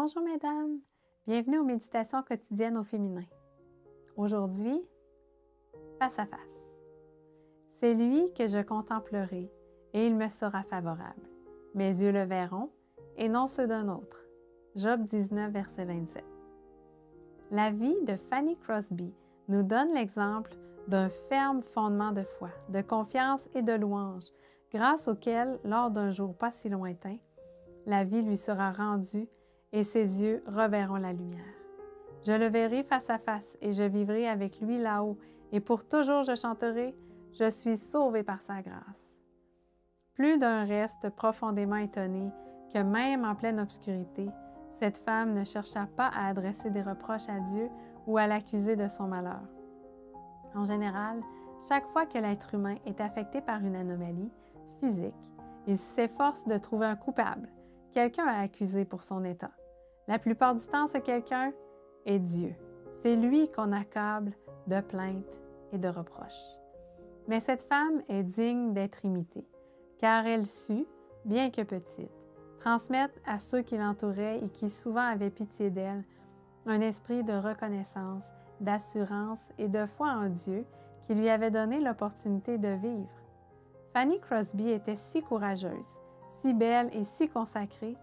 Bonjour mesdames, bienvenue aux méditations quotidiennes au féminin. Aujourd'hui, face à face. C'est lui que je contemplerai et il me sera favorable. Mes yeux le verront et non ceux d'un autre. Job 19, verset 27. La vie de Fanny Crosby nous donne l'exemple d'un ferme fondement de foi, de confiance et de louange, grâce auquel, lors d'un jour pas si lointain, la vie lui sera rendue et ses yeux reverront la lumière. Je le verrai face à face et je vivrai avec lui là-haut, et pour toujours je chanterai « Je suis sauvée par sa grâce ». Plus d'un reste profondément étonné que même en pleine obscurité, cette femme ne chercha pas à adresser des reproches à Dieu ou à l'accuser de son malheur. En général, chaque fois que l'être humain est affecté par une anomalie physique, il s'efforce de trouver un coupable, quelqu'un à accuser pour son état. La plupart du temps, ce quelqu'un est Dieu. C'est lui qu'on accable de plaintes et de reproches. Mais cette femme est digne d'être imitée, car elle sut, bien que petite, transmettre à ceux qui l'entouraient et qui souvent avaient pitié d'elle, un esprit de reconnaissance, d'assurance et de foi en Dieu qui lui avait donné l'opportunité de vivre. Fanny Crosby était si courageuse, si belle et si consacrée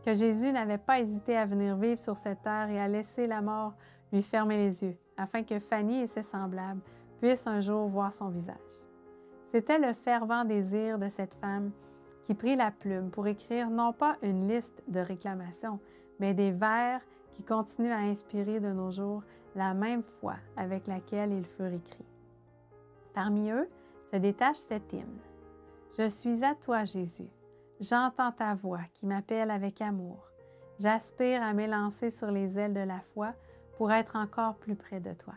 que Jésus n'avait pas hésité à venir vivre sur cette terre et à laisser la mort lui fermer les yeux, afin que Fanny et ses semblables puissent un jour voir son visage. C'était le fervent désir de cette femme qui prit la plume pour écrire non pas une liste de réclamations, mais des vers qui continuent à inspirer de nos jours la même foi avec laquelle ils furent écrits. Parmi eux se détache cet hymne. « Je suis à toi, Jésus. J'entends ta voix qui m'appelle avec amour. J'aspire à m'élancer sur les ailes de la foi pour être encore plus près de toi.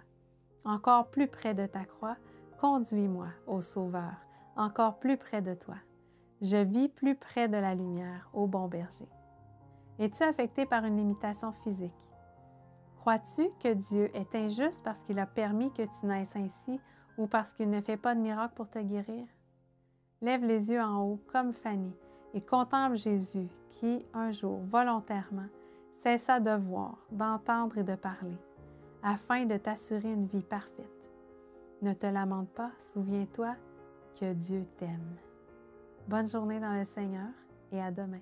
Encore plus près de ta croix, conduis-moi, ô Sauveur, encore plus près de toi. Je vis plus près de la lumière, ô bon berger. » Es-tu affecté par une limitation physique? Crois-tu que Dieu est injuste parce qu'il a permis que tu naisses ainsi ou parce qu'il ne fait pas de miracle pour te guérir? Lève les yeux en haut comme Fanny et contemple Jésus qui, un jour, volontairement, cessa de voir, d'entendre et de parler, afin de t'assurer une vie parfaite. Ne te lamente pas, souviens-toi que Dieu t'aime. Bonne journée dans le Seigneur et à demain.